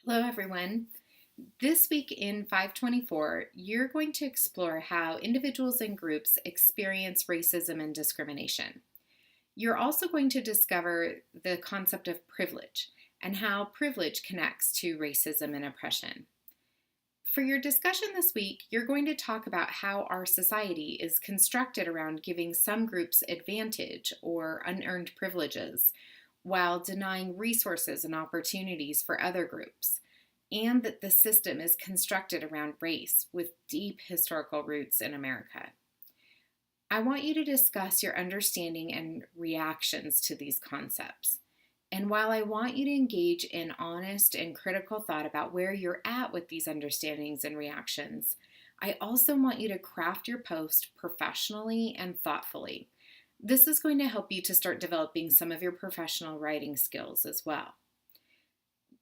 Hello, everyone. This week in 524, you're going to explore how individuals and groups experience racism and discrimination. You're also going to discover the concept of privilege and how privilege connects to racism and oppression. For your discussion this week, you're going to talk about how our society is constructed around giving some groups advantage or unearned privileges while denying resources and opportunities for other groups, and that the system is constructed around race with deep historical roots in America. I want you to discuss your understanding and reactions to these concepts. And while I want you to engage in honest and critical thought about where you're at with these understandings and reactions, I also want you to craft your post professionally and thoughtfully. This is going to help you to start developing some of your professional writing skills as well.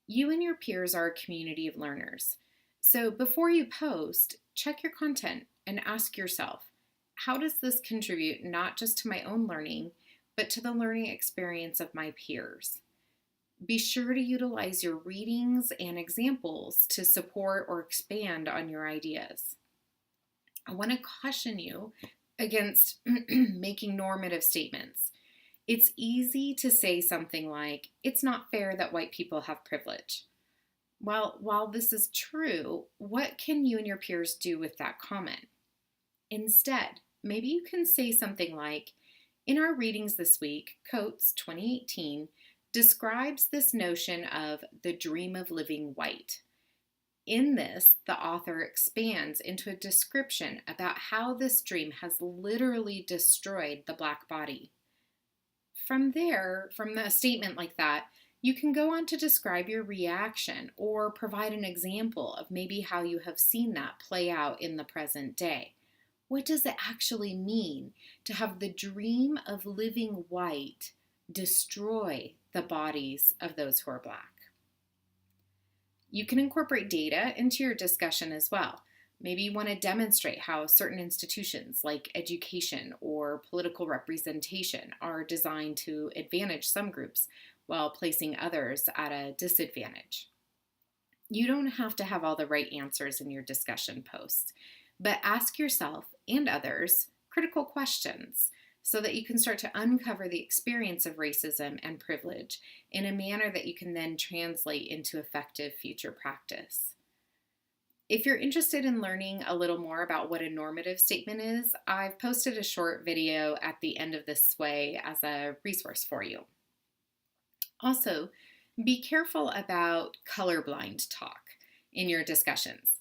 You and your peers are a community of learners. So before you post, check your content and ask yourself, how does this contribute not just to my own learning, but to the learning experience of my peers? Be sure to utilize your readings and examples to support or expand on your ideas. I want to caution you against making normative statements. It's easy to say something like, it's not fair that white people have privilege. Well, while this is true, what can you and your peers do with that comment? Instead, maybe you can say something like, in our readings this week, Coates, 2018, describes this notion of the dream of living white. In this, the author expands into a description about how this dream has literally destroyed the Black body. From there, from a statement like that, you can go on to describe your reaction or provide an example of maybe how you have seen that play out in the present day. What does it actually mean to have the dream of living white destroy the bodies of those who are Black? You can incorporate data into your discussion as well. Maybe you want to demonstrate how certain institutions like education or political representation are designed to advantage some groups while placing others at a disadvantage. You don't have to have all the right answers in your discussion posts, but ask yourself and others critical questions so that you can start to uncover the experience of racism and privilege in a manner that you can then translate into effective future practice. If you're interested in learning a little more about what a normative statement is, I've posted a short video at the end of this sway as a resource for you. Also, be careful about colorblind talk in your discussions.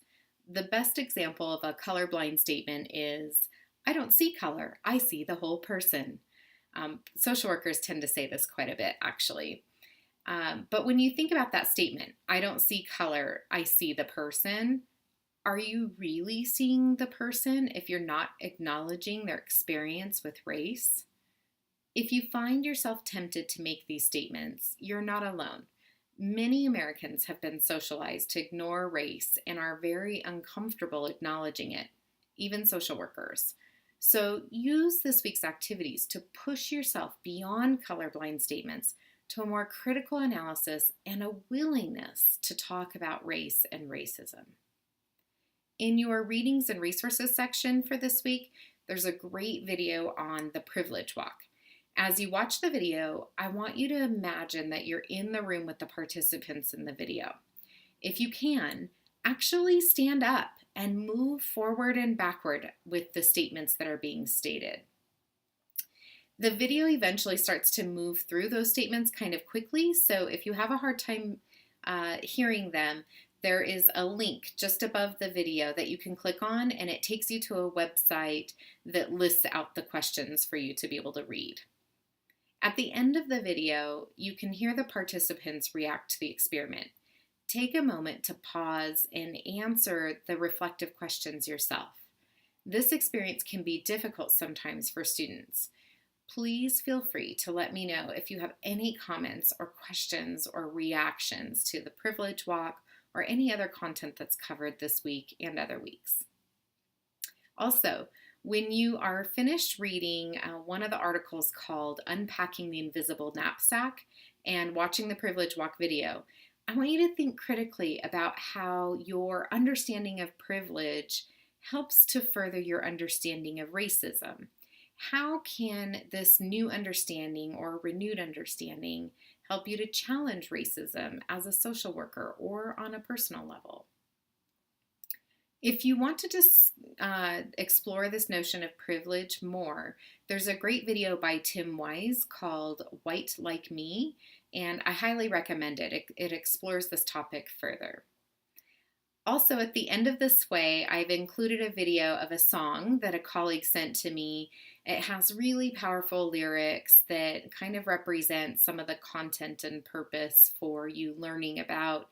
The best example of a colorblind statement is, I don't see color, I see the whole person. Social workers tend to say this quite a bit, actually. But when you think about that statement, I don't see color, I see the person, are you really seeing the person if you're not acknowledging their experience with race? If you find yourself tempted to make these statements, you're not alone. Many Americans have been socialized to ignore race and are very uncomfortable acknowledging it, even social workers. So use this week's activities to push yourself beyond colorblind statements to a more critical analysis and a willingness to talk about race and racism. In your readings and resources section for this week, there's a great video on the privilege walk. As you watch the video, I want you to imagine that you're in the room with the participants in the video. If you can, actually stand up and move forward and backward with the statements that are being stated. The video eventually starts to move through those statements kind of quickly, so if you have a hard time hearing them, there is a link just above the video that you can click on, and it takes you to a website that lists out the questions for you to be able to read. At the end of the video, you can hear the participants react to the experiment. Take a moment to pause and answer the reflective questions yourself. This experience can be difficult sometimes for students. Please feel free to let me know if you have any comments or questions or reactions to the privilege walk or any other content that's covered this week and other weeks. Also, when you are finished reading one of the articles called Unpacking the Invisible Knapsack and watching the Privilege Walk video, I want you to think critically about how your understanding of privilege helps to further your understanding of racism. How can this new understanding or renewed understanding help you to challenge racism as a social worker or on a personal level? If you want to just explore this notion of privilege more, there's a great video by Tim Wise called White Like Me, and I highly recommend it. It explores this topic further. Also, at the end of this way, I've included a video of a song that a colleague sent to me. It has really powerful lyrics that kind of represent some of the content and purpose for you learning about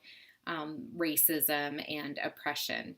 racism and oppression.